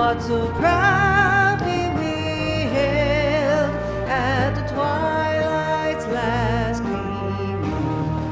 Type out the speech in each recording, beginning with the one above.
heart so proudly we hailed at the twilight's last gleaming,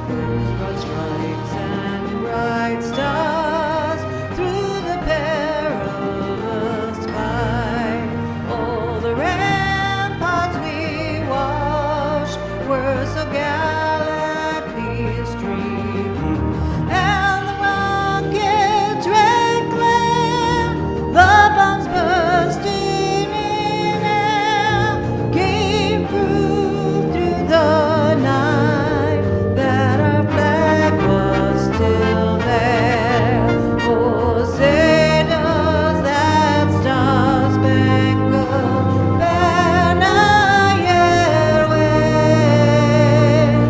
whose broad stripes and bright stars through the perilous fight. All the ramparts we watched were so gallantly streaming, and the rockets red glare, the bombs bursting in air, gave proof through the night that our flag was still there. Oh, say does that star-spangled banner yet wave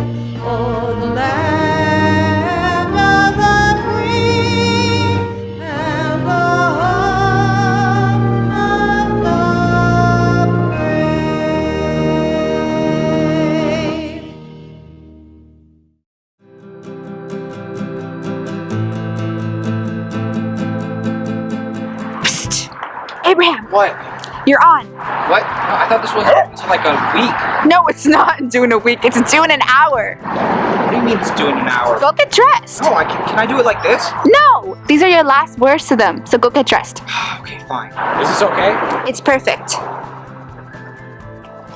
o'er the land of the free and the home of the brave? Psst! Abraham, What? you're on. What? No, I thought this was until like a week. No, it's not due in a week. It's due in an hour. What do you mean it's due in an hour? Go get dressed. No, can I do it like this? No, these are your last words to them, so go get dressed. Okay, fine. Is this okay? It's perfect.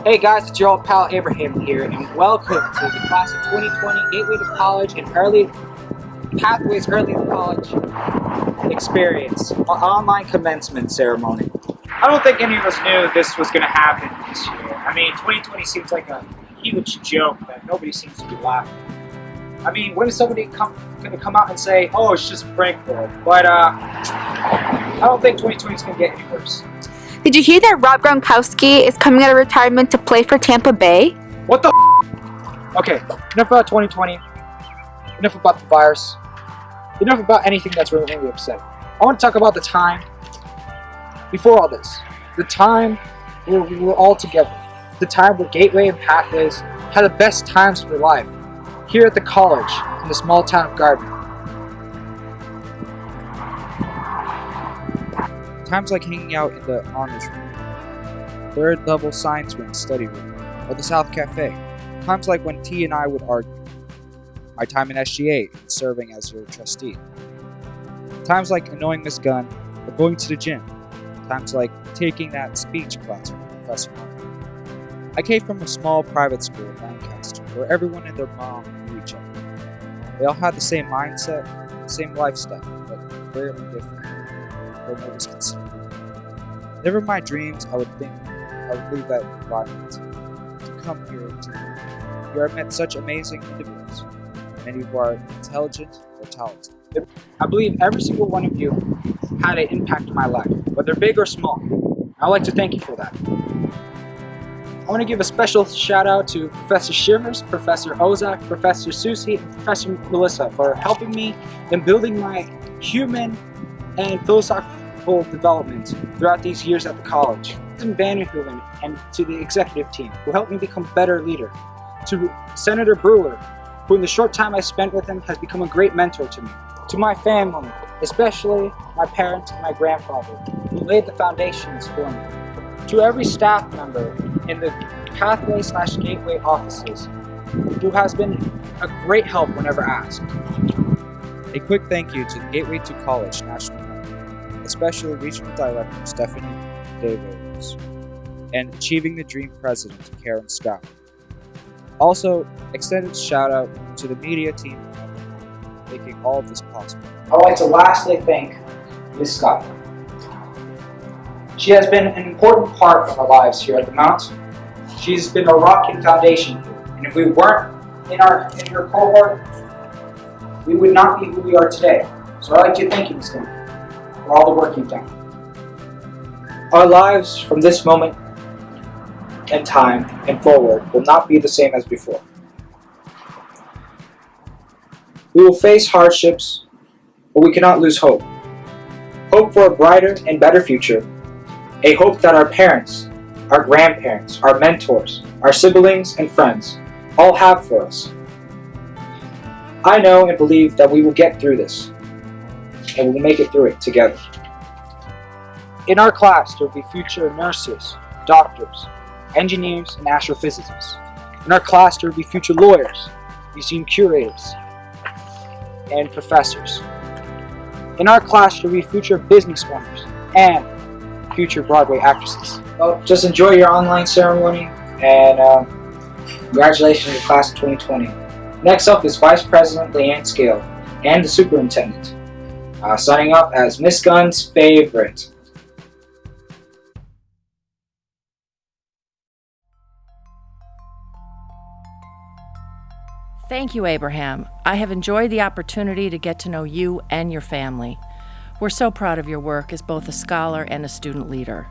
Hey guys, it's your old pal Abraham here, and welcome to the class of 2020 Gateway to College and Pathways Early to College experience, our online commencement ceremony. I don't think any of us knew this was going to happen this year. I mean, 2020 seems like a huge joke that nobody seems to be laughing. I mean, when is somebody going to come out and say, oh, it's just a prank call? But I don't think 2020 is going to get any worse. Did you hear that Rob Gronkowski is coming out of retirement to play for Tampa Bay? What the Okay, enough about 2020. Enough about the virus. Enough about anything that's really upsetting. I want to talk about the time before all this. The time where we were all together. The time where Gateway and Pathways had the best times of their life. Here at the college in the small town of Gardner. Times like hanging out in the honors room, third level science ring study room, or the South Cafe. Times like when T and I would argue. My time in SGA and serving as your trustee. Times like annoying Miss Gunn or going to the gym. Times like taking that speech class from Professor Martin. I came from a small private school in Lancaster where everyone and their mom knew each other. They all had the same mindset, the same lifestyle, but rarely different. Where no was considered. Never in my dreams I would leave that environment to come here to here I met such amazing individuals, many who are intelligent or talented. I believe every single one of you had an impact in my life, whether big or small. I'd like to thank you for that. I want to give a special shout out to Professor Shivers, Professor Ozak, Professor Susi, and Professor Melissa for helping me in building my human and philosophical development throughout these years at the college. To Vanderhooven and to the executive team who helped me become a better leader. To Senator Brewer, who in the short time I spent with him has become a great mentor to me. To my family, especially my parents and my grandfather, who laid the foundations for me. To every staff member in the Pathway/Gateway offices, who has been a great help whenever asked. A quick thank you to the Gateway to College National Network, especially Regional Director Stephanie Davis, and Achieving the Dream President Karen Scott. Also, extended shout out to the media team making all of this possible. I would like to lastly thank Ms. Scott. She has been an important part of our lives here at the Mount. She's been a rocking foundation here, and if we weren't in her cohort, we would not be who we are today. So I'd like to thank you, Ms. Gunn, for all the work you've done. Our lives from this moment and time and forward will not be the same as before. We will face hardships, but we cannot lose hope. Hope for a brighter and better future. A hope that our parents, our grandparents, our mentors, our siblings and friends all have for us. I know and believe that we will get through this, and we will make it through it together. In our class, there will be future nurses, doctors, engineers, and astrophysicists. In our class, there will be future lawyers, museum curators, and professors. In our class, there will be future business owners and future Broadway actresses. Well, just enjoy your online ceremony, and congratulations to the class of 2020. Next up is Vice President Leanne Scale and the Superintendent, signing off as Miss Gunn's favorite. Thank you, Abraham. I have enjoyed the opportunity to get to know you and your family. We're so proud of your work as both a scholar and a student leader.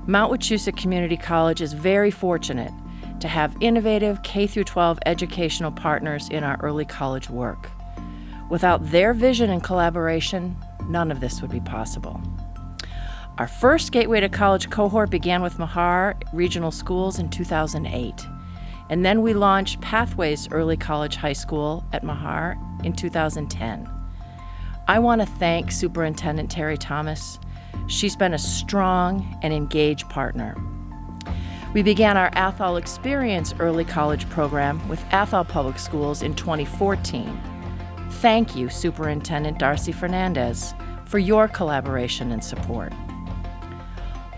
Mount Wachusett Community College is very fortunate to have innovative K-12 educational partners in our early college work. Without their vision and collaboration, none of this would be possible. Our first Gateway to College cohort began with Mahar Regional Schools in 2008. And then we launched Pathways Early College High School at Mahar in 2010. I want to thank Superintendent Terry Thomas. She's been a strong and engaged partner. We began our Athol Experience Early College program with Athol Public Schools in 2014. Thank you, Superintendent Darcy Fernandez, for your collaboration and support.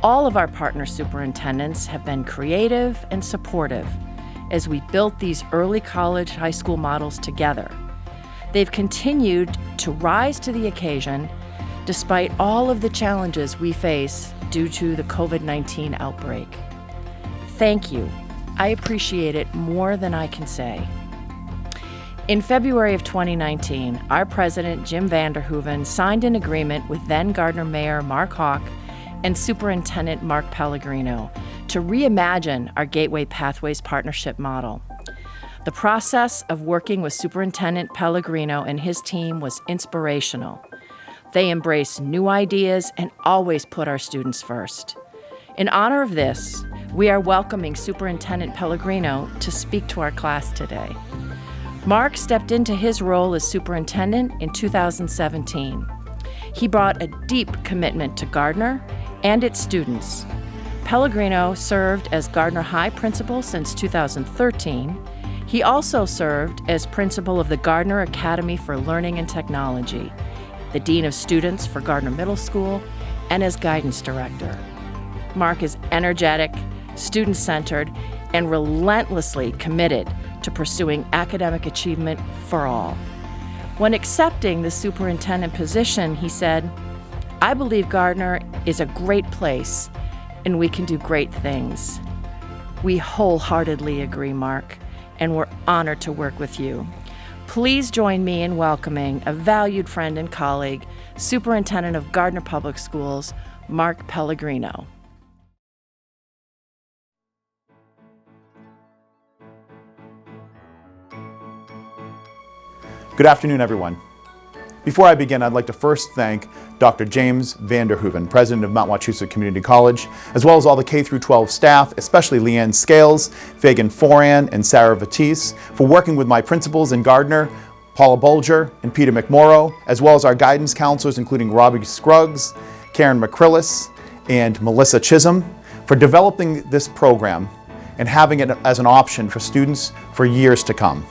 All of our partner superintendents have been creative and supportive as we built these early college high school models together. They've continued to rise to the occasion despite all of the challenges we face due to the COVID-19 outbreak. Thank you. I appreciate it more than I can say. In February of 2019, our president, Jim Vanderhoeven, signed an agreement with then Gardner Mayor Mark Hawk and Superintendent Mark Pellegrino to reimagine our Gateway Pathways partnership model. The process of working with Superintendent Pellegrino and his team was inspirational. They embraced new ideas and always put our students first. In honor of this, we are welcoming Superintendent Pellegrino to speak to our class today. Mark stepped into his role as superintendent in 2017. He brought a deep commitment to Gardner and its students. Pellegrino served as Gardner High principal since 2013. He also served as principal of the Gardner Academy for Learning and Technology, the dean of students for Gardner Middle School, and as guidance director. Mark is energetic, student-centered, and relentlessly committed to pursuing academic achievement for all. When accepting the superintendent position, he said, "I believe Gardner is a great place and we can do great things." We wholeheartedly agree, Mark, and we're honored to work with you. Please join me in welcoming a valued friend and colleague, Superintendent of Gardner Public Schools, Mark Pellegrino. Good afternoon, everyone. Before I begin, I'd like to first thank Dr. James Vanderhoeven, President of Mount Wachusett Community College, as well as all the K-12 staff, especially Leanne Scales, Fagan Foran, and Sarah Batiste, for working with my principals in Gardner, Paula Bolger, and Peter McMorrow, as well as our guidance counselors, including Robbie Scruggs, Karen McCrillis, and Melissa Chisholm, for developing this program and having it as an option for students for years to come.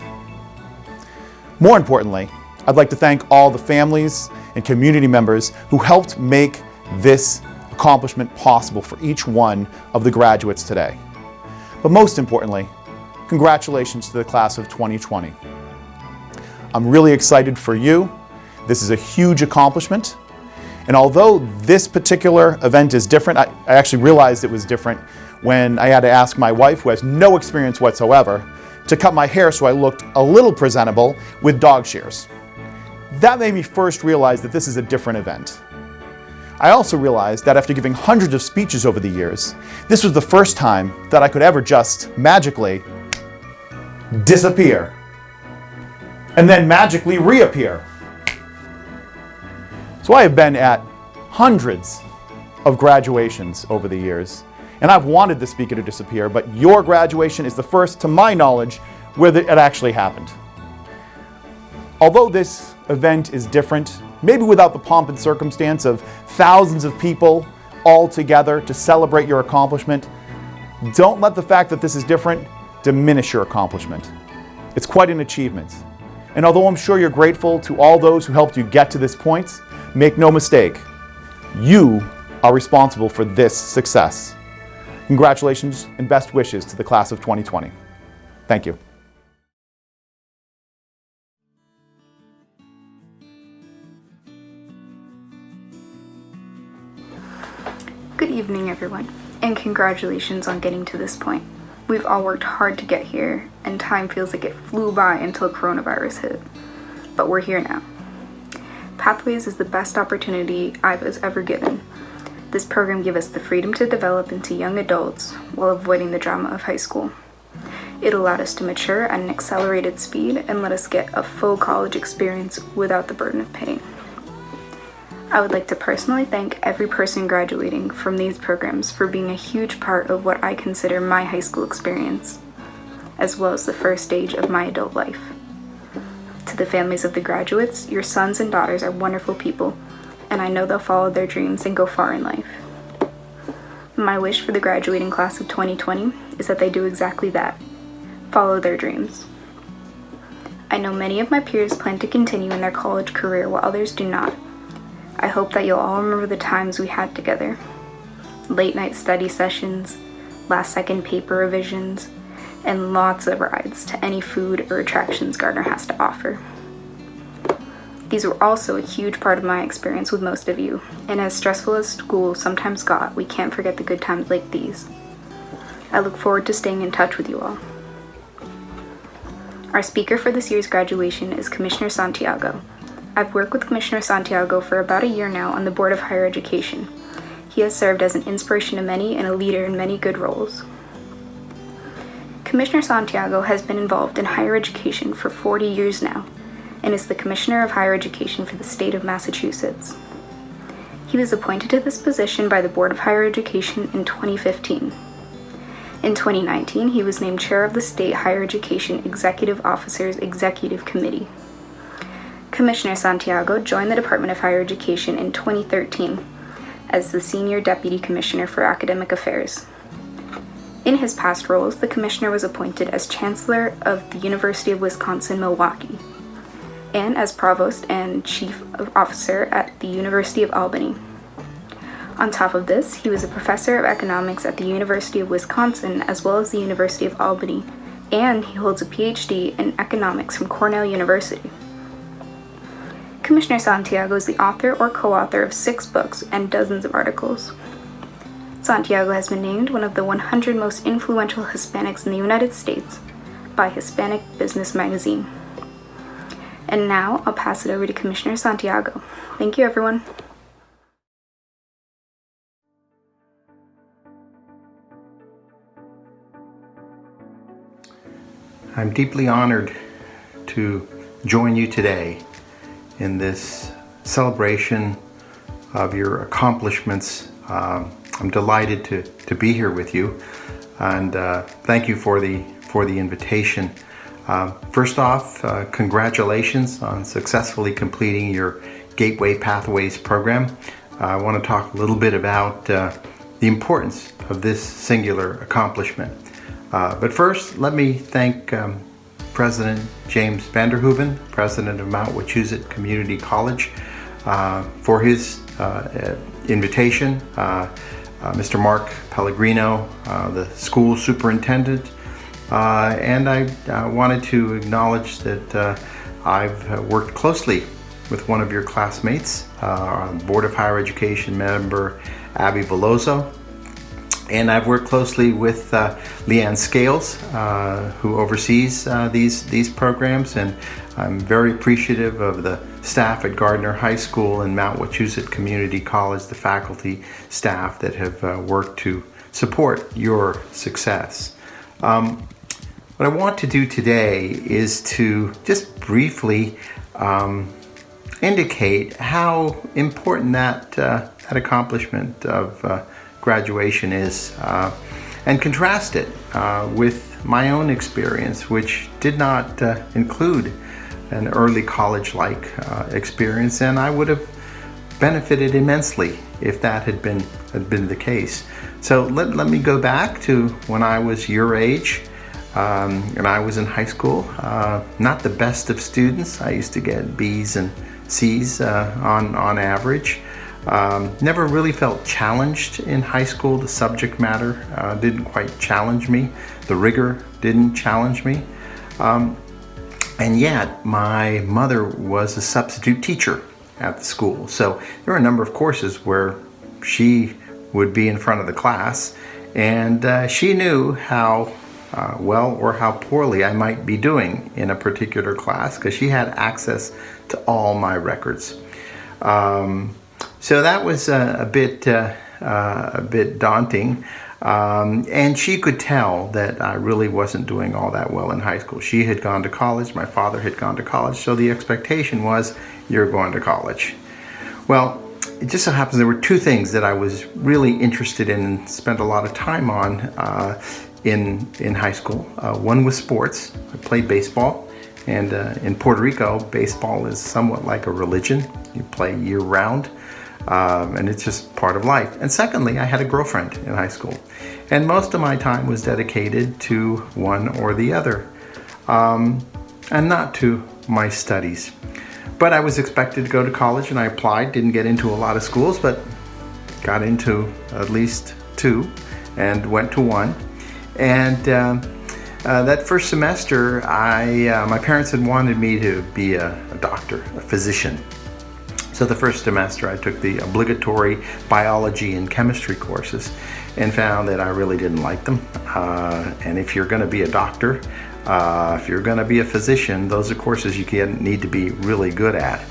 More importantly, I'd like to thank all the families and community members who helped make this accomplishment possible for each one of the graduates today. But most importantly, congratulations to the class of 2020. I'm really excited for you. This is a huge accomplishment. And although this particular event is different, I actually realized it was different when I had to ask my wife, who has no experience whatsoever, to cut my hair so I looked a little presentable with dog shears. That made me first realize that this is a different event. I also realized that after giving hundreds of speeches over the years, this was the first time that I could ever just magically disappear and then magically reappear. So I have been at hundreds of graduations over the years, and I've wanted the speaker to disappear, but your graduation is the first, to my knowledge, where it actually happened. Although this event is different, maybe without the pomp and circumstance of thousands of people all together to celebrate your accomplishment. Don't let the fact that this is different diminish your accomplishment. It's quite an achievement. And although I'm sure you're grateful to all those who helped you get to this point, make no mistake, you are responsible for this success. Congratulations and best wishes to the class of 2020. Thank you. Good evening, everyone, and congratulations on getting to this point. We've all worked hard to get here, and time feels like it flew by until coronavirus hit. But we're here now. Pathways is the best opportunity I was ever given. This program gave us the freedom to develop into young adults while avoiding the drama of high school. It allowed us to mature at an accelerated speed and let us get a full college experience without the burden of paying. I would like to personally thank every person graduating from these programs for being a huge part of what I consider my high school experience, as well as the first stage of my adult life. To the families of the graduates, your sons and daughters are wonderful people, and I know they'll follow their dreams and go far in life. My wish for the graduating class of 2020 is that they do exactly that, follow their dreams. I know many of my peers plan to continue in their college career while others do not. I hope that you'll all remember the times we had together. Late night study sessions, last second paper revisions, and lots of rides to any food or attractions Gardner has to offer. These were also a huge part of my experience with most of you, and as stressful as school sometimes got, we can't forget the good times like these. I look forward to staying in touch with you all. Our speaker for this year's graduation is Commissioner Santiago. I've worked with Commissioner Santiago for about a year now on the Board of Higher Education. He has served as an inspiration to many and a leader in many good roles. Commissioner Santiago has been involved in higher education for 40 years now and is the Commissioner of Higher Education for the state of Massachusetts. He was appointed to this position by the Board of Higher Education in 2015. In 2019, he was named Chair of the State Higher Education Executive Officers Executive Committee. Commissioner Santiago joined the Department of Higher Education in 2013 as the Senior Deputy Commissioner for Academic Affairs. In his past roles, the Commissioner was appointed as Chancellor of the University of Wisconsin-Milwaukee and as Provost and Chief Officer at the University of Albany. On top of this, he was a Professor of Economics at the University of Wisconsin as well as the University of Albany, and he holds a PhD in Economics from Cornell University. Commissioner Santiago is the author or co-author of 6 books and dozens of articles. Santiago has been named one of the 100 most influential Hispanics in the United States by Hispanic Business Magazine. And now I'll pass it over to Commissioner Santiago. Thank you, everyone. I'm deeply honored to join you today in this celebration of your accomplishments. I'm delighted to be here with you, and thank you for the invitation. First off, congratulations on successfully completing your Gateway Pathways program. I want to talk a little bit about the importance of this singular accomplishment. But first, let me thank President James Vanderhoeven, President of Mount Wachusett Community College, for his invitation, Mr. Mark Pellegrino, the school superintendent, and I wanted to acknowledge that I've worked closely with one of your classmates, on the Board of Higher Education member Abby Veloso. And I've worked closely with Leanne Scales, who oversees these programs, and I'm very appreciative of the staff at Gardner High School and Mount Wachusett Community College, the faculty staff that have worked to support your success. What I want to do today is to just briefly indicate how important that accomplishment of graduation is, and contrast it with my own experience, which did not include an early college-like experience, and I would have benefited immensely if that had been the case. So let me go back to when I was your age, and I was in high school. Not the best of students. I used to get B's and C's on average. Never really felt challenged in high school. The subject matter didn't quite challenge me. The rigor didn't challenge me. And yet my mother was a substitute teacher at the school. So there were a number of courses where she would be in front of the class, and she knew how well or how poorly I might be doing in a particular class, because she had access to all my records. So that was a bit daunting, and she could tell that I really wasn't doing all that well in high school. She had gone to college, my father had gone to college, so the expectation was, you're going to college. Well, it just so happens there were two things that I was really interested in and spent a lot of time on in high school. One was sports. I played baseball, and in Puerto Rico, baseball is somewhat like a religion. You play year-round. And it's just part of life. And secondly, I had a girlfriend in high school, and most of my time was dedicated to one or the other, and not to my studies. But I was expected to go to college, and I applied. Didn't get into a lot of schools, but got into at least two and went to one. And that first semester, my parents had wanted me to be a doctor, a physician. So the first semester I took the obligatory biology and chemistry courses and found that I really didn't like them. And if you're going to be a doctor, if you're going to be a physician, those are courses you need to be really good at.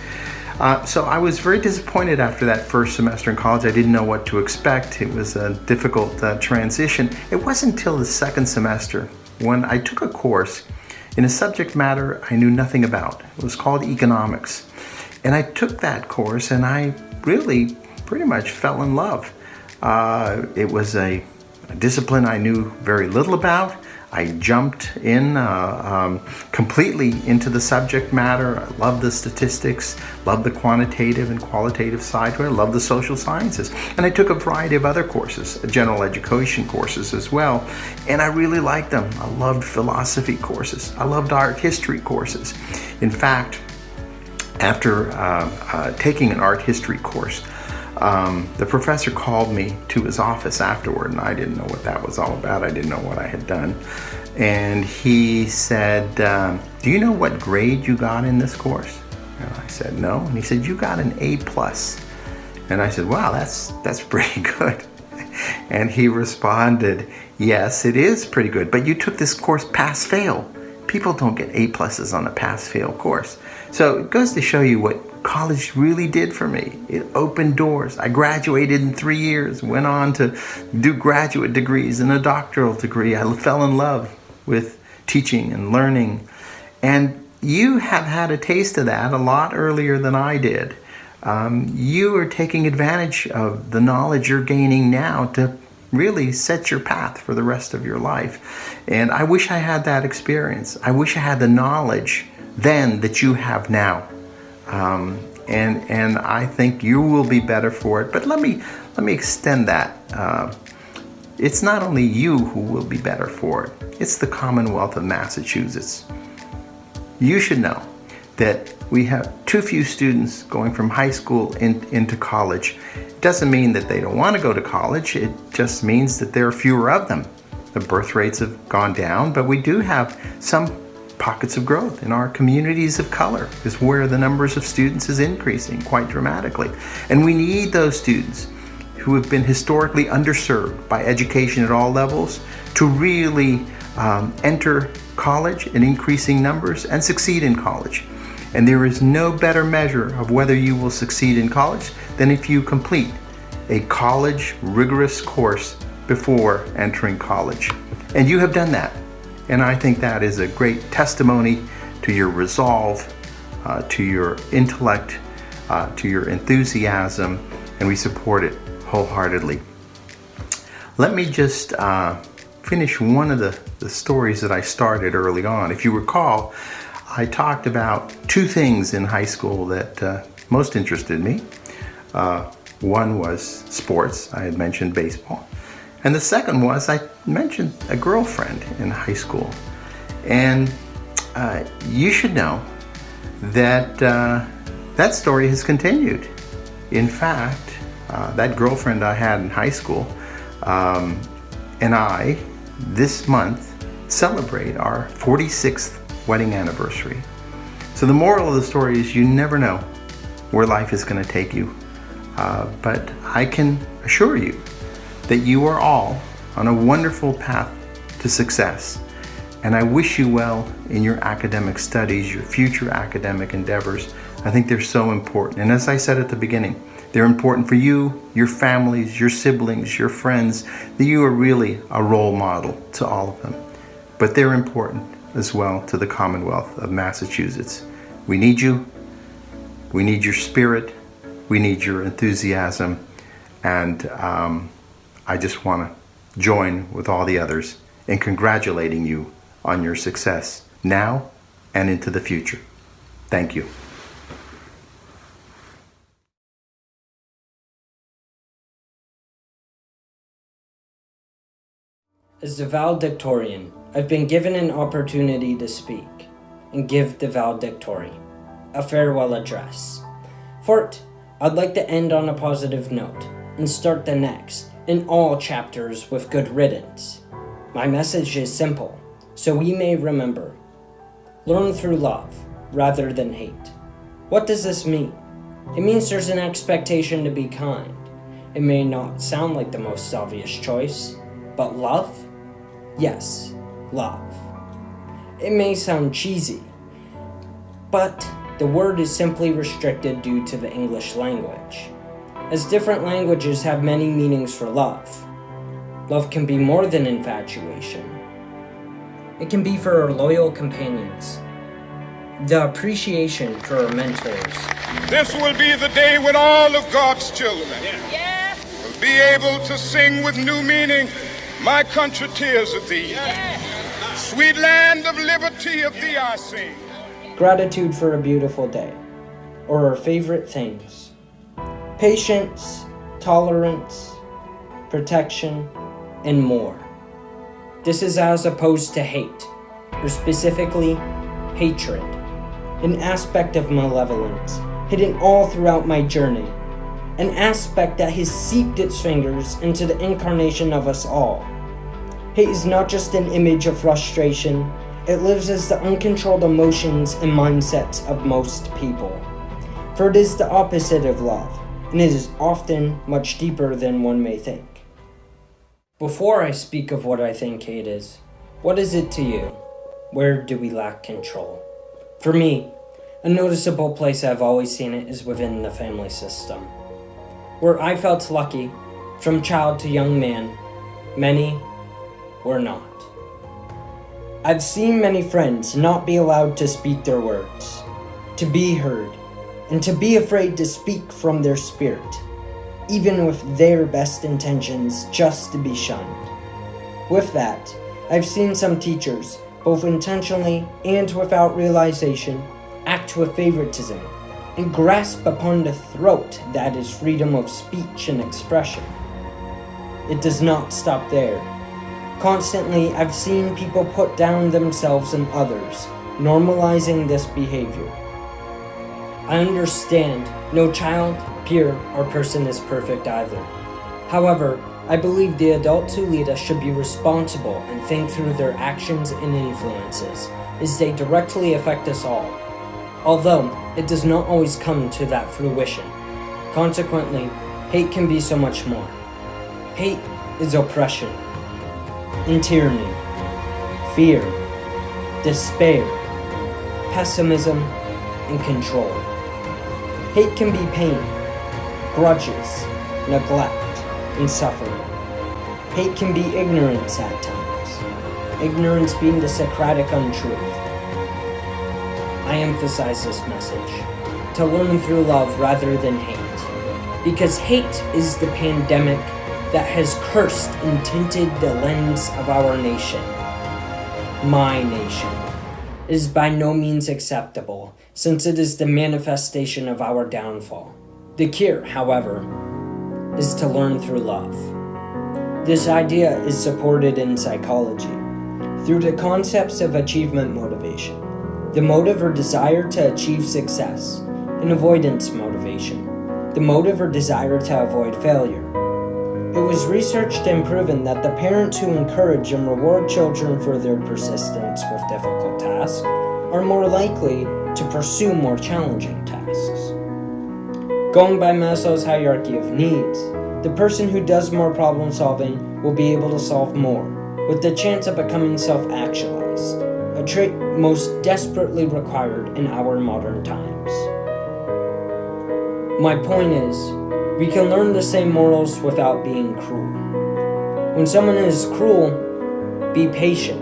So I was very disappointed after that first semester in college. I didn't know what to expect. It was a difficult transition. It wasn't until the second semester when I took a course in a subject matter I knew nothing about. It was called economics. And I took that course, and I really pretty much fell in love. It was a discipline I knew very little about. I jumped in completely into the subject matter. I love the statistics, love the quantitative and qualitative side to it. I love the social sciences. And I took a variety of other courses, general education courses as well. And I really liked them. I loved philosophy courses. I loved art history courses. In fact, after taking an art history course, the professor called me to his office afterward, and I didn't know what that was all about. I didn't know what I had done. And he said, do you know what grade you got in this course? And I said, no. And he said, you got an A+. And I said, wow, that's pretty good. And he responded, yes, it is pretty good, but you took this course pass-fail. People don't get A+ on a pass-fail course. So it goes to show you what college really did for me. It opened doors. I graduated in 3 years, went on to do graduate degrees and a doctoral degree. I fell in love with teaching and learning. And you have had a taste of that a lot earlier than I did. You are taking advantage of the knowledge you're gaining now to really set your path for the rest of your life. And I wish I had that experience. I wish I had the knowledge then that you have now. And I think you will be better for it. But let me extend that. It's not only you who will be better for it. It's the Commonwealth of Massachusetts. You should know that we have too few students going from high school into college. It doesn't mean that they don't want to go to college. It just means that there are fewer of them. The birth rates have gone down, but we do have some pockets of growth in our communities of color, is where the numbers of students is increasing quite dramatically. And we need those students who have been historically underserved by education at all levels to really enter college in increasing numbers and succeed in college. And there is no better measure of whether you will succeed in college than if you complete a college rigorous course before entering college. And you have done that. And I think that is a great testimony to your resolve, to your intellect, to your enthusiasm, and we support it wholeheartedly. Let me just finish one of the stories that I started early on. If you recall, I talked about two things in high school that most interested me. One was sports. I had mentioned baseball. And the second was I mentioned a girlfriend in high school. And you should know that that story has continued. In fact, that girlfriend I had in high school and I, this month, celebrate our 46th wedding anniversary. So the moral of the story is you never know where life is going to take you. But I can assure you that you are all on a wonderful path to success. And I wish you well in your academic studies, your future academic endeavors. I think they're so important. And as I said at the beginning, they're important for you, your families, your siblings, your friends, that you are really a role model to all of them. But they're important as well to the Commonwealth of Massachusetts. We need you. We need your spirit. We need your enthusiasm. And I just want to join with all the others in congratulating you on your success now and into the future. Thank you. As the valedictorian, I've been given an opportunity to speak and give the valedictorian a farewell address. For it, I'd like to end on a positive note and start the next in all chapters with good riddance. My message is simple, so we may remember. Learn through love rather than hate. What does this mean? It means there's an expectation to be kind. It may not sound like the most obvious choice, but love? Yes, love. It may sound cheesy, but the word is simply restricted due to the English language, as different languages have many meanings for love. Love can be more than infatuation. It can be for our loyal companions, the appreciation for our mentors. This will be the day when all of God's children will be able to sing with new meaning, "My country, tears of thee. Sweet land of liberty, of thee I sing." Gratitude for a beautiful day, or our favorite things. Patience, tolerance, protection, and more. This is as opposed to hate, or specifically, hatred, an aspect of malevolence hidden all throughout my journey, an aspect that has seeped its fingers into the incarnation of us all. Hate is not just an image of frustration, it lives as the uncontrolled emotions and mindsets of most people. For it is the opposite of love, and it is often much deeper than one may think. Before I speak of what I think hate is, what is it to you? Where do we lack control? For me, a noticeable place I've always seen it is within the family system. Where I felt lucky, from child to young man, many were not. I've seen many friends not be allowed to speak their words, to be heard, and to be afraid to speak from their spirit, even with their best intentions, just to be shunned. With that, I've seen some teachers, both intentionally and without realization, act with favoritism and grasp upon the throat that is freedom of speech and expression. It does not stop there. Constantly, I've seen people put down themselves and others, normalizing this behavior. I understand no child, peer, or person is perfect either. However, I believe the adults who lead us should be responsible and think through their actions and influences, as they directly affect us all. Although, it does not always come to that fruition. Consequently, hate can be so much more. Hate is oppression, and tyranny, fear, despair, pessimism, and control. Hate can be pain, grudges, neglect, and suffering. Hate can be ignorance at times, ignorance being the Socratic untruth. I emphasize this message, to learn through love rather than hate, because hate is the pandemic that has cursed and tinted the lens of our nation. My nation. It is by no means acceptable, since it is the manifestation of our downfall. The cure, however, is to learn through love. This idea is supported in psychology through the concepts of achievement motivation, the motive or desire to achieve success, and avoidance motivation, the motive or desire to avoid failure. It was researched and proven that the parents who encourage and reward children for their persistence with difficult tasks are more likely to pursue more challenging tasks. Going by Maslow's hierarchy of needs, the person who does more problem solving will be able to solve more, with the chance of becoming self-actualized, a trait most desperately required in our modern times. My point is, we can learn the same morals without being cruel. When someone is cruel, be patient.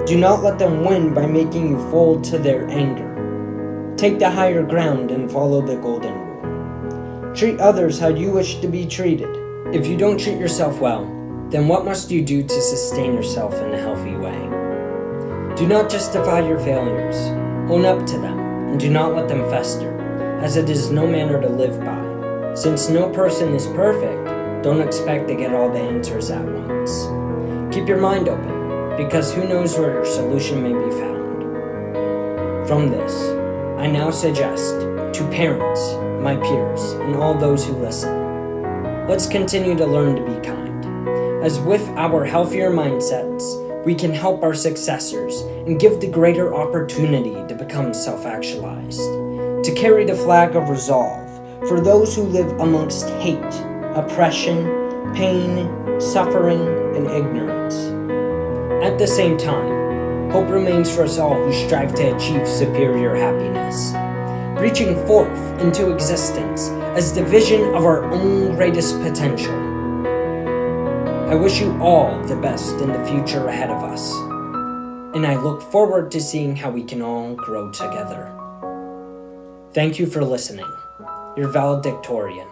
Do not let them win by making you fold to their anger. Take the higher ground and follow the golden rule. Treat others how you wish to be treated. If you don't treat yourself well, then what must you do to sustain yourself in a healthy way? Do not justify your failures. Own up to them, and do not let them fester, as it is no manner to live by. Since no person is perfect, don't expect to get all the answers at once. Keep your mind open, because who knows where your solution may be found. From this, I now suggest to parents, my peers, and all those who listen, let's continue to learn to be kind. As with our healthier mindsets, we can help our successors and give the greater opportunity to become self-actualized, to carry the flag of resolve for those who live amongst hate, oppression, pain, suffering, and ignorance. At the same time, hope remains for us all who strive to achieve superior happiness, reaching forth into existence as the vision of our own greatest potential. I wish you all the best in the future ahead of us, and I look forward to seeing how we can all grow together. Thank you for listening. Your valedictorian.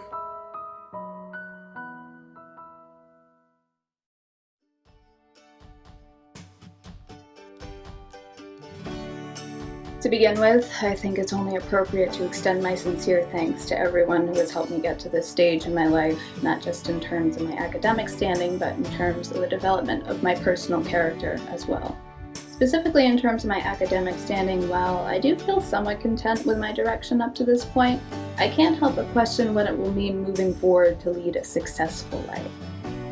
To begin with, I think it's only appropriate to extend my sincere thanks to everyone who has helped me get to this stage in my life, not just in terms of my academic standing, but in terms of the development of my personal character as well. Specifically in terms of my academic standing, while I do feel somewhat content with my direction up to this point, I can't help but question what it will mean moving forward to lead a successful life.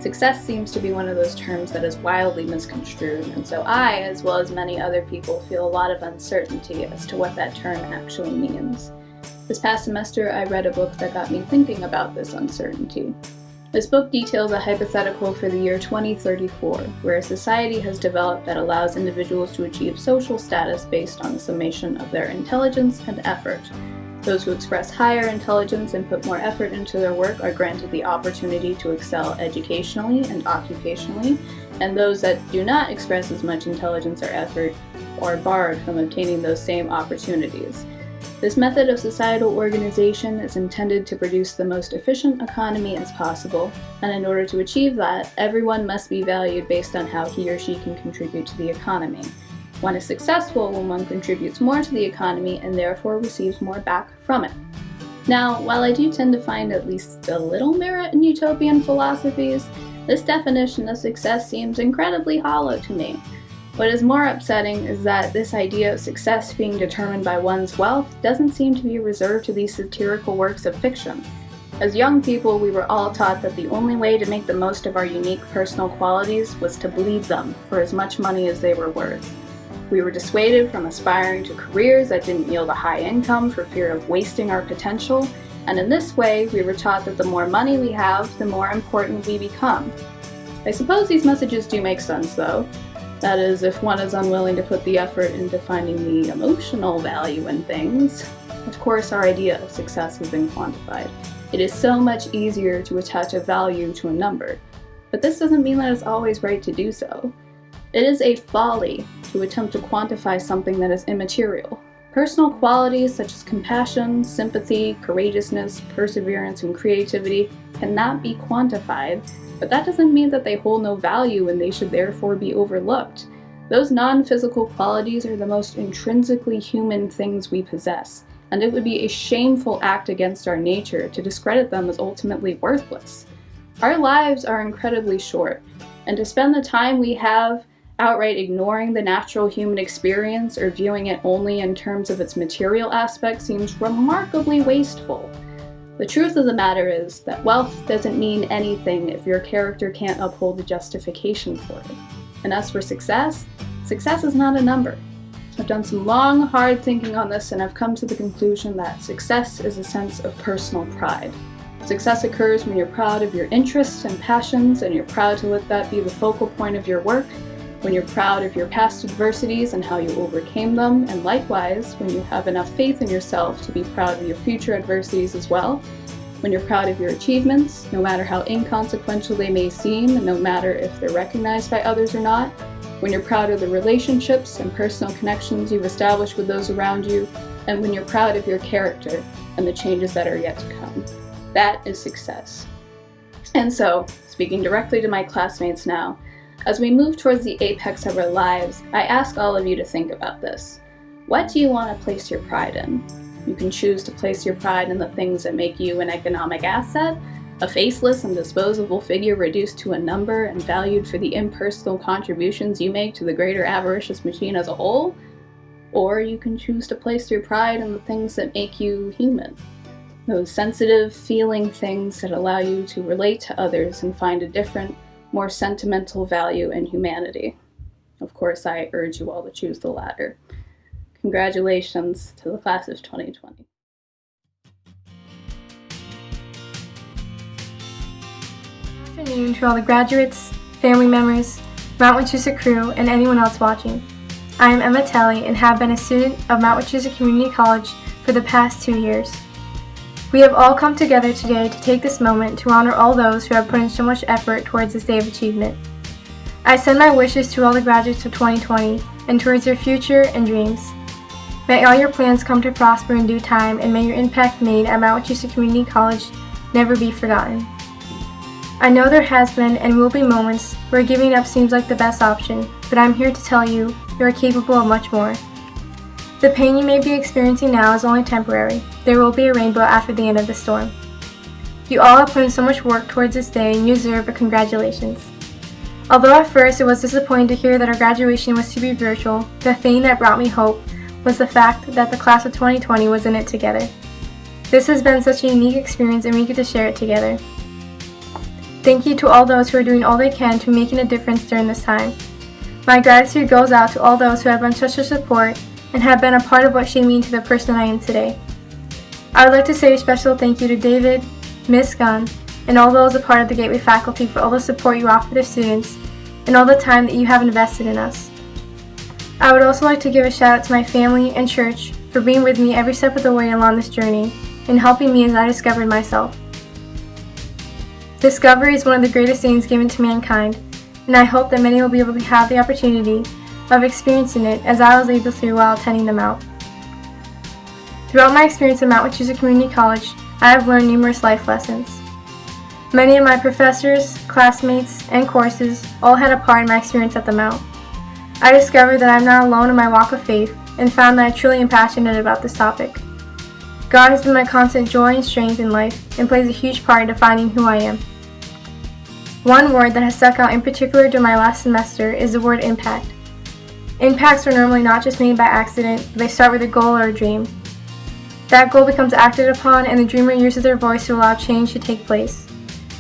Success seems to be one of those terms that is wildly misconstrued, and so I, as well as many other people, feel a lot of uncertainty as to what that term actually means. This past semester, I read a book that got me thinking about this uncertainty. This book details a hypothetical for the year 2034, where a society has developed that allows individuals to achieve social status based on the summation of their intelligence and effort. Those who express higher intelligence and put more effort into their work are granted the opportunity to excel educationally and occupationally, and those that do not express as much intelligence or effort are barred from obtaining those same opportunities. This method of societal organization is intended to produce the most efficient economy as possible, and in order to achieve that, everyone must be valued based on how he or she can contribute to the economy. One is successful when one contributes more to the economy and therefore receives more back from it. Now, while I do tend to find at least a little merit in utopian philosophies, this definition of success seems incredibly hollow to me. What is more upsetting is that this idea of success being determined by one's wealth doesn't seem to be reserved to these satirical works of fiction. As young people, we were all taught that the only way to make the most of our unique personal qualities was to bleed them for as much money as they were worth. We were dissuaded from aspiring to careers that didn't yield a high income for fear of wasting our potential, and in this way, we were taught that the more money we have, the more important we become. I suppose these messages do make sense, though. That is, if one is unwilling to put the effort into finding the emotional value in things. Of course, our idea of success has been quantified. It is so much easier to attach a value to a number, but this doesn't mean that it's always right to do so. It is a folly to attempt to quantify something that is immaterial. Personal qualities such as compassion, sympathy, courageousness, perseverance, and creativity cannot be quantified, but that doesn't mean that they hold no value and they should therefore be overlooked. Those non-physical qualities are the most intrinsically human things we possess, and it would be a shameful act against our nature to discredit them as ultimately worthless. Our lives are incredibly short, and to spend the time we have outright ignoring the natural human experience or viewing it only in terms of its material aspect seems remarkably wasteful. The truth of the matter is that wealth doesn't mean anything if your character can't uphold the justification for it. And as for success, success is not a number. I've done some long, hard thinking on this, and I've come to the conclusion that success is a sense of personal pride. Success occurs when you're proud of your interests and passions, and you're proud to let that be the focal point of your work, when you're proud of your past adversities and how you overcame them, and likewise, when you have enough faith in yourself to be proud of your future adversities as well, when you're proud of your achievements, no matter how inconsequential they may seem, and no matter if they're recognized by others or not, when you're proud of the relationships and personal connections you've established with those around you, and when you're proud of your character and the changes that are yet to come. That is success. And so, speaking directly to my classmates now, as we move towards the apex of our lives, I ask all of you to think about this. What do you want to place your pride in? You can choose to place your pride in the things that make you an economic asset, a faceless and disposable figure reduced to a number and valued for the impersonal contributions you make to the greater avaricious machine as a whole. Or you can choose to place your pride in the things that make you human. Those sensitive, feeling things that allow you to relate to others and find a different, more sentimental value in humanity. Of course, I urge you all to choose the latter. Congratulations to the class of 2020. Good afternoon to all the graduates, family members, Mount Wachusett crew, and anyone else watching. I am Emma Talley and have been a student of Mount Wachusett Community College for the past 2 years. We have all come together today to take this moment to honor all those who have put in so much effort towards this day of achievement. I send my wishes to all the graduates of 2020 and towards your future and dreams. May all your plans come to prosper in due time, and may your impact made at Mount Wachusett Community College never be forgotten. I know there has been and will be moments where giving up seems like the best option, but I'm here to tell you are capable of much more. The pain you may be experiencing now is only temporary. There will be a rainbow after the end of the storm. You all have put in so much work towards this day, and you deserve a congratulations. Although at first it was disappointing to hear that our graduation was to be virtual, the thing that brought me hope was the fact that the class of 2020 was in it together. This has been such a unique experience, and we get to share it together. Thank you to all those who are doing all they can to making a difference during this time. My gratitude goes out to all those who have been such a support and have been a part of what shaped me into the person I am today. I would like to say a special thank you to David, Ms. Gunn, and all those a part of the Gateway faculty for all the support you offer the students and all the time that you have invested in us. I would also like to give a shout out to my family and church for being with me every step of the way along this journey and helping me as I discovered myself. Discovery is one of the greatest things given to mankind, and I hope that many will be able to have the opportunity of experiencing it as I was able to while attending the Mount. Throughout my experience at Mount Wachusett Community College, I have learned numerous life lessons. Many of my professors, classmates, and courses all had a part in my experience at the Mount. I discovered that I am not alone in my walk of faith and found that I truly am passionate about this topic. God has been my constant joy and strength in life and plays a huge part in defining who I am. One word that has stuck out in particular during my last semester is the word impact. Impacts are normally not just made by accident, but they start with a goal or a dream. That goal becomes acted upon, and the dreamer uses their voice to allow change to take place.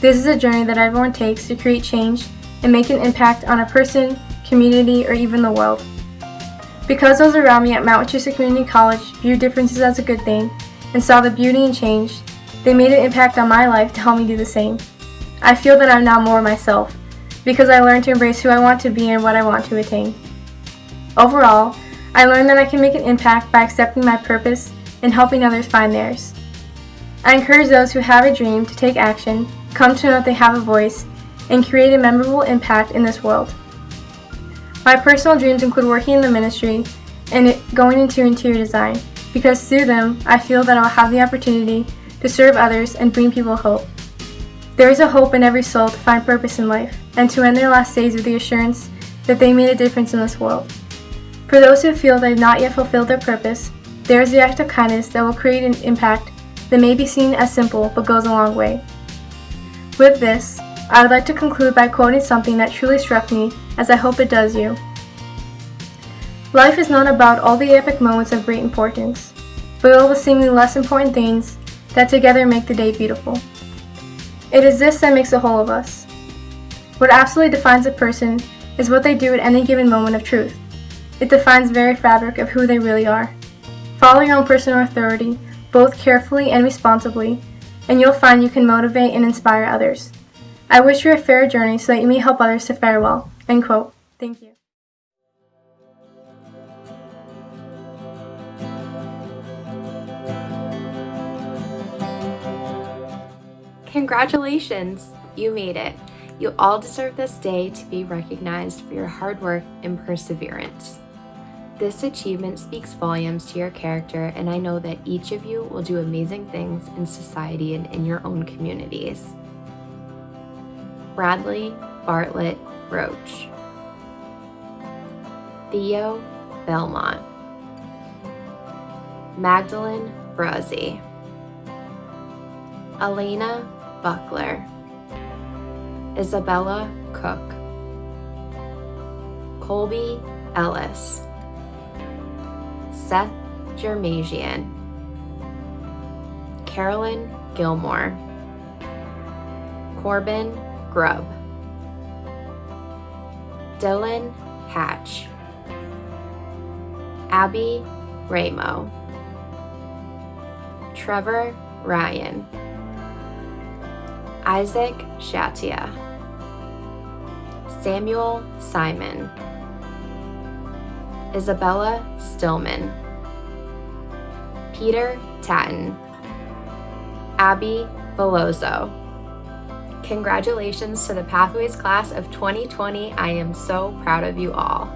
This is a journey that everyone takes to create change and make an impact on a person, community, or even the world. Because those around me at Mount Wachusett Community College viewed differences as a good thing and saw the beauty in change, they made an impact on my life to help me do the same. I feel that I'm now more myself, because I learned to embrace who I want to be and what I want to attain. Overall, I learned that I can make an impact by accepting my purpose and helping others find theirs. I encourage those who have a dream to take action, come to know that they have a voice, and create a memorable impact in this world. My personal dreams include working in the ministry and going into interior design, because through them, I feel that I'll have the opportunity to serve others and bring people hope. There is a hope in every soul to find purpose in life and to end their last days with the assurance that they made a difference in this world. For those who feel they have not yet fulfilled their purpose, There is the act of kindness that will create an impact that may be seen as simple but goes a long way. With this, I would like to conclude by quoting something that truly struck me, as I hope it does you. Life is not about all the epic moments of great importance, but all the seemingly less important things that together make the day beautiful. It is this that makes the whole of us. What absolutely defines a person is what they do at any given moment of truth. It defines the very fabric of who they really are. Follow your own personal authority, both carefully and responsibly, and you'll find you can motivate and inspire others. I wish you a fair journey so that you may help others to fare well." End quote. Thank you. Congratulations! You made it. You all deserve this day to be recognized for your hard work and perseverance. This achievement speaks volumes to your character, and I know that each of you will do amazing things in society and in your own communities. Bradley Bartlett Roach. Theo Belmont. Magdalene Brazzi. Elena Buckler. Isabella Cook. Colby Ellis. Seth Jermasian. Carolyn Gilmore. Corbin Grubb. Dylan Hatch. Abby Ramo. Trevor Ryan. Isaac Shatia. Samuel Simon. Isabella Stillman. Peter Tatton. Abby Veloso. Congratulations to the Pathways class of 2020. I am so proud of you all.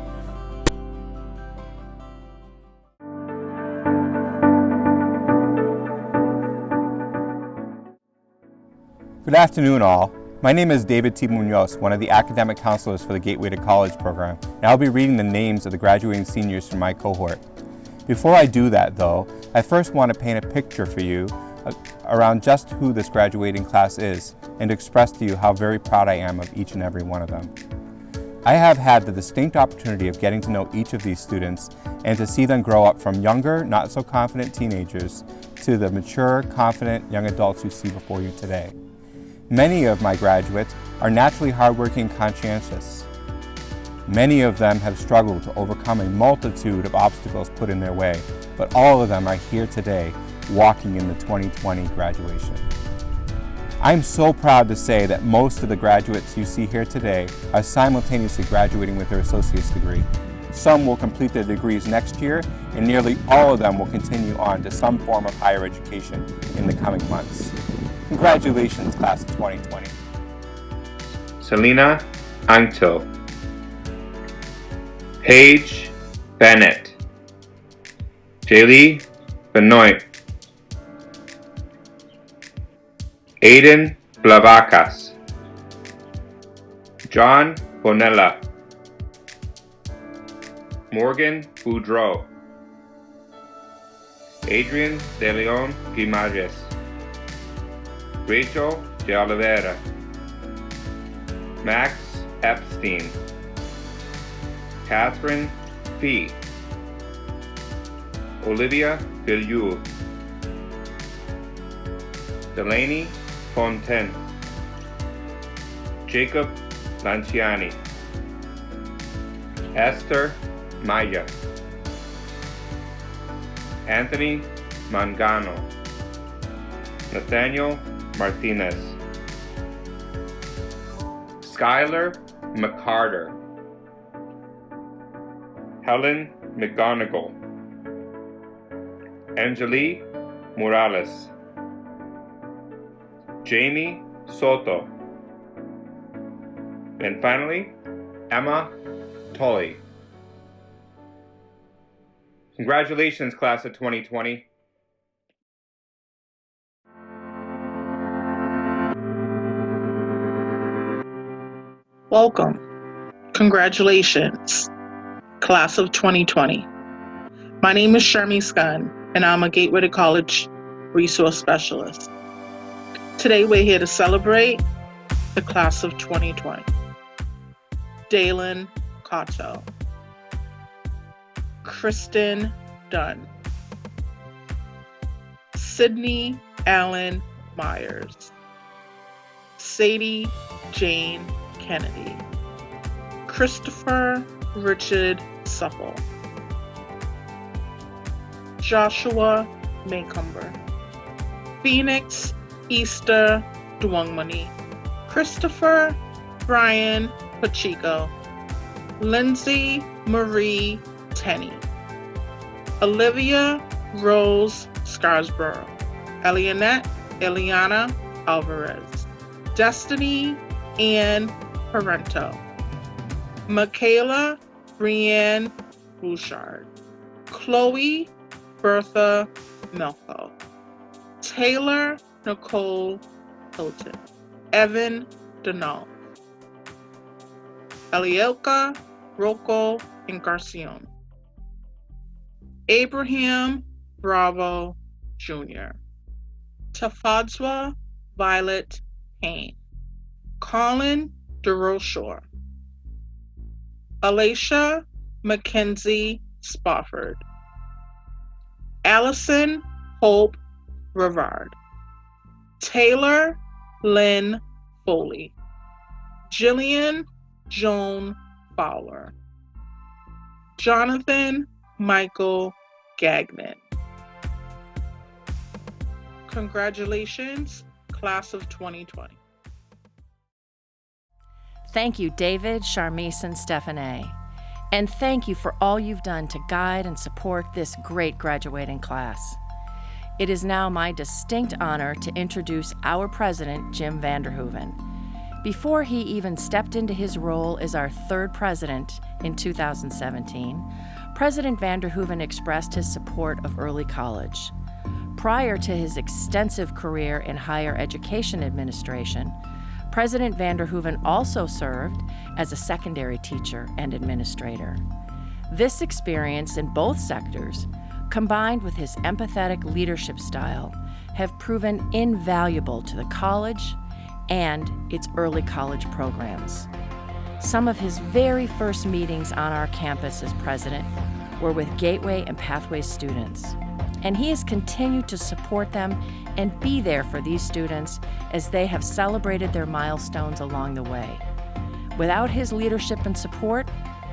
Good afternoon, all. My name is David T. Munoz, one of the academic counselors for the Gateway to College program, and I'll be reading the names of the graduating seniors from my cohort. Before I do that, though, I first want to paint a picture for you around just who this graduating class is, and express to you how very proud I am of each and every one of them. I have had the distinct opportunity of getting to know each of these students and to see them grow up from younger, not so confident teenagers to the mature, confident young adults you see before you today. Many of my graduates are naturally hardworking and conscientious. Many of them have struggled to overcome a multitude of obstacles put in their way, but all of them are here today, walking in the 2020 graduation. I'm so proud to say that most of the graduates you see here today are simultaneously graduating with their associate's degree. Some will complete their degrees next year, and nearly all of them will continue on to some form of higher education in the coming months. Congratulations, class of 2020. Selena Anctil. Paige Bennett. Jaylee Benoit. Aiden Blavacas. John Bonella. Morgan Boudreau. Adrian De Leon Guimarães. Rachel De Oliveira. Max Epstein. Catherine Fee. Olivia Villieu. Delaney Fontaine. Jacob Lanciani. Esther Maya. Anthony Mangano. Nathaniel Martinez. Skylar McCarter. Helen McGonigal. Angelique Morales. Jamie Soto. And finally, Emma Tully. Congratulations, class of 2020. Welcome. Congratulations, class of 2020. My name is Sharmi Skun, and I'm a Gateway to College resource specialist. Today we're here to celebrate the class of 2020. Dalen Cotto, Kristen Dunn, Sydney Allen Myers, Sadie Jane Kennedy, Christopher Richard Supple, Joshua Maycumber, Phoenix Easter Dwangmani, Christopher Brian Pacheco, Lindsay Marie Tenney, Olivia Rose Scarsborough, Eliana Alvarez, Destiny Ann Parento, Michaela Brianne Bouchard, Chloe Bertha Melko, Taylor Nicole Hilton, Evan Denal, Elielka Rocco Encarcion, Abraham Bravo Jr., Tafadzwa Violet Payne, Colin DeRochore, Alicia Mackenzie Spofford, Allison Hope Rivard, Taylor Lynn Foley, Jillian Joan Fowler, Jonathan Michael Gagnon. Congratulations, class of 2020. Thank you, David, Charmise, and Stephanie. And thank you for all you've done to guide and support this great graduating class. It is now my distinct honor to introduce our president, Jim Vanderhoeven. Before he even stepped into his role as our third president in 2017, President Vanderhoeven expressed his support of early college. Prior to his extensive career in higher education administration, President Vanderhoeven also served as a secondary teacher and administrator. This experience in both sectors, combined with his empathetic leadership style, have proven invaluable to the college and its early college programs. Some of his very first meetings on our campus as president were with Gateway and Pathways students, and he has continued to support them and be there for these students as they have celebrated their milestones along the way. Without his leadership and support,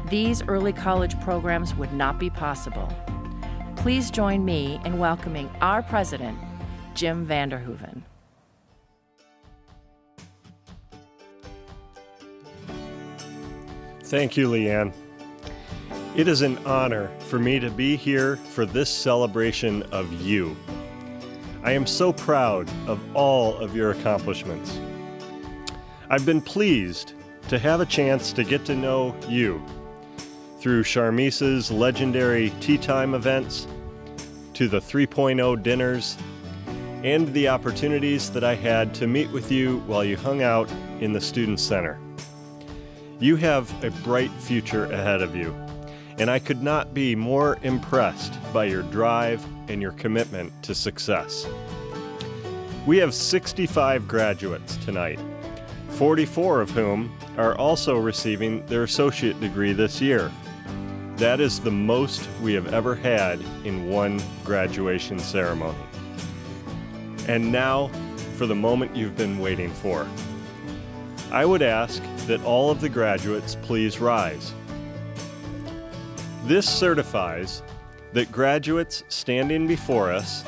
these early college programs would not be possible. Please join me in welcoming our president, Jim Vanderhoeven. Thank you, Leanne. It is an honor for me to be here for this celebration of you. I am so proud of all of your accomplishments. I've been pleased to have a chance to get to know you through Charmise's legendary tea time events, to the 3.0 dinners, and the opportunities that I had to meet with you while you hung out in the Student Center. You have a bright future ahead of you, and I could not be more impressed by your drive and your commitment to success. We have 65 graduates tonight, 44 of whom are also receiving their associate degree this year. That is the most we have ever had in one graduation ceremony. And now for the moment you've been waiting for. I would ask that all of the graduates please rise. This certifies that graduates standing before us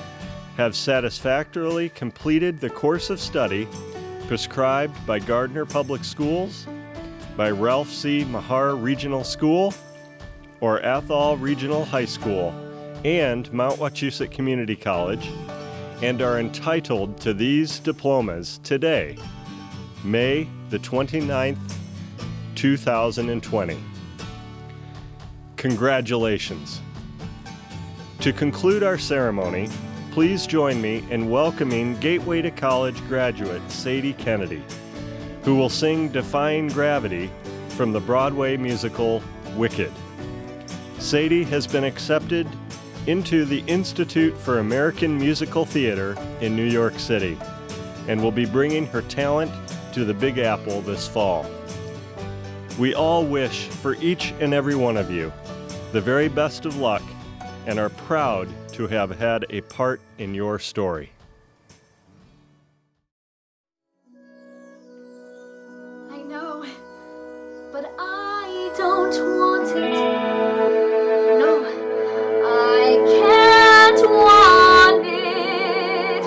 have satisfactorily completed the course of study prescribed by Gardner Public Schools, by Ralph C. Mahar Regional School, or Athol Regional High School, and Mount Wachusett Community College, and are entitled to these diplomas today, May the 29th, 2020. Congratulations. To conclude our ceremony, please join me in welcoming Gateway to College graduate Sadie Kennedy, who will sing Defying Gravity from the Broadway musical Wicked. Sadie has been accepted into the Institute for American Musical Theater in New York City and will be bringing her talent to the Big Apple this fall. We all wish for each and every one of you the very best of luck and are proud to have had a part in your story. I know, but I don't want it. No, I can't want it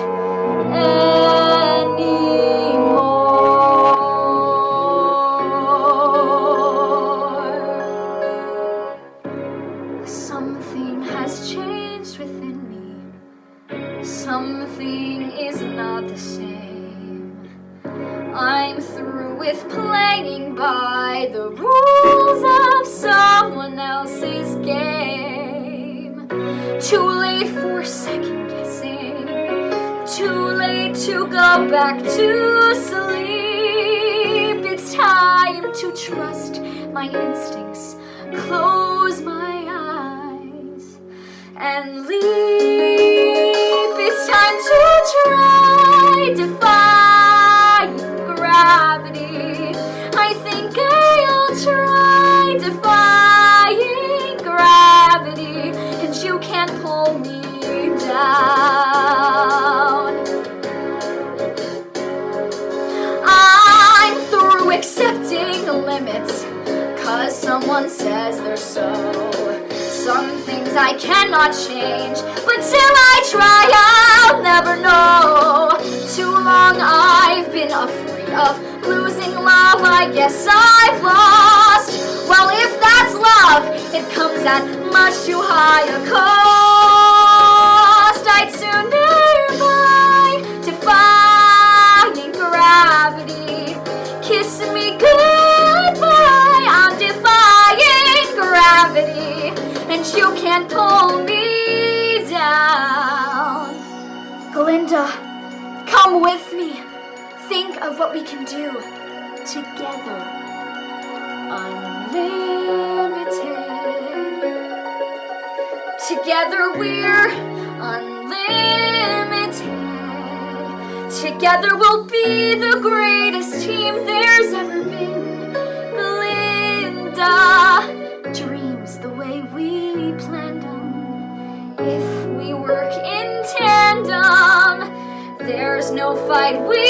anymore. Something has changed within me. Something is not the same. I'm through with playing by the rules of someone else's game. Too late for second guessing. Too late to go back to sleep. It's time to trust my instincts. Close my eyes and leap. It's time to try defying gravity. I think I'll try defying gravity, and you can't pull me down. I'm through accepting limits, 'cause someone says they're so. Some things I cannot change, but till I try, I'll never know. Too long I've been afraid of losing love. I guess I've lost. Well, if that's love, it comes at much too high a cost. I'd sooner die defying gravity. Kiss me goodbye. I'm defying gravity, and you can't pull me down. Glinda, come with me. Think of what we can do together. Unlimited. Together we're unlimited. Together we'll be the greatest team there's ever been. Glinda, dreams the way we planned them. If we work in tandem, there's no fight we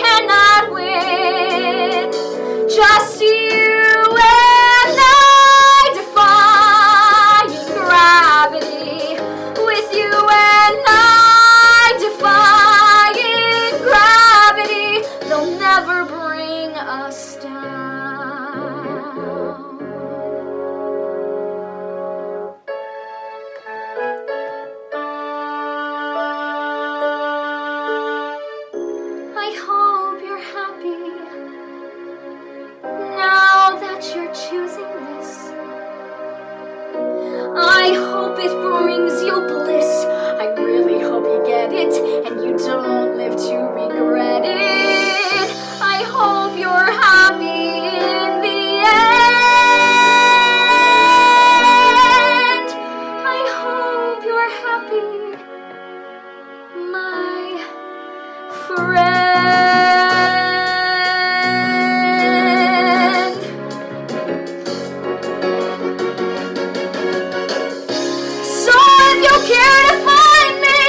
cannot win. Just you and I defying gravity. With you and I defying gravity. They'll never bring us down. I hope you're happy now that you're choosing this. I hope it brings you bliss. I really hope you get it and you don't live to regret it. I hope you're happy in the end. I hope you're happy, my friend. So if you care to find me,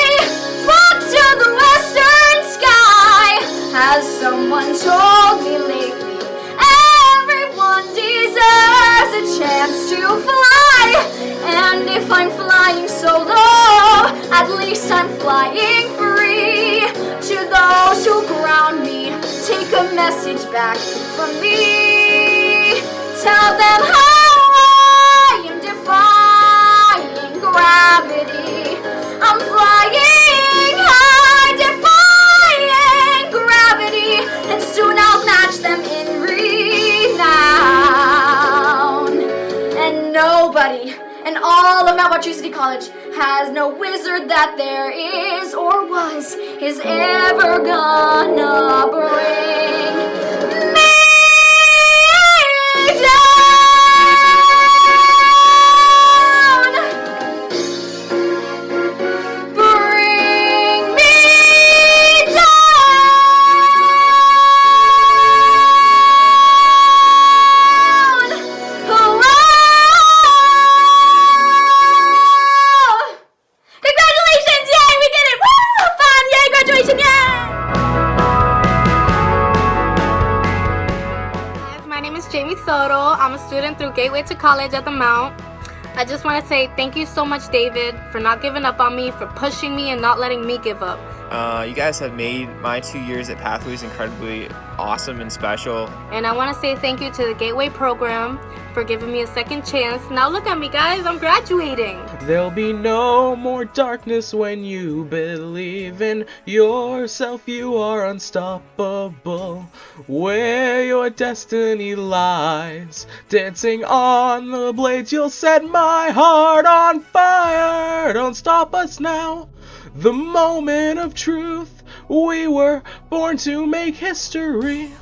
look to the western sky. As someone told me lately, everyone deserves a chance to fly. And if I'm flying solo, at least I'm flying free. To those who ground me, take a message back from me. Tell them how I am defying gravity. I'm flying high, defying gravity, and soon I'll match them in renown. And nobody in all of Mount Wachusett College has no wizard that there is or was is ever gonna bring me down. Amy Soto. I'm a student through Gateway to College at the Mount. I just want to say thank you so much, David, for not giving up on me, for pushing me and not letting me give up. You guys have made my 2 years at Pathways incredibly awesome and special. And I want to say thank you to the Gateway program for giving me a second chance. Now look at me, guys, I'm graduating. There'll be no more darkness when you believe in yourself. You are unstoppable. Where your destiny lies, dancing on the blades, you'll set my heart on fire. Don't stop us now. The moment of truth, we were born to make history.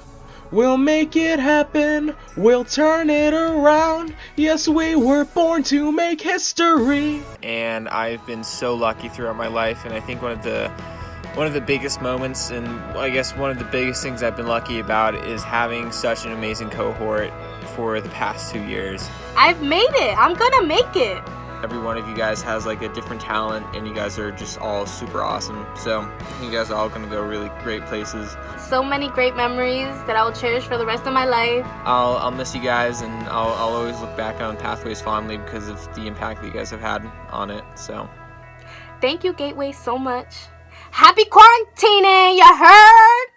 We'll make it happen, we'll turn it around. Yes, we were born to make history. And I've been so lucky throughout my life, and I think one of the biggest moments, and I guess one of the biggest things I've been lucky about, is having such an amazing cohort for the past 2 years. I've made it, I'm gonna make it. Every one of you guys has like a different talent, and you guys are just all super awesome. So you guys are all gonna go really great places. So many great memories that I will cherish for the rest of my life. I'll miss you guys, and I'll always look back on Pathways fondly because of the impact that you guys have had on it. So thank you, Gateway, so much. Happy quarantining, you heard?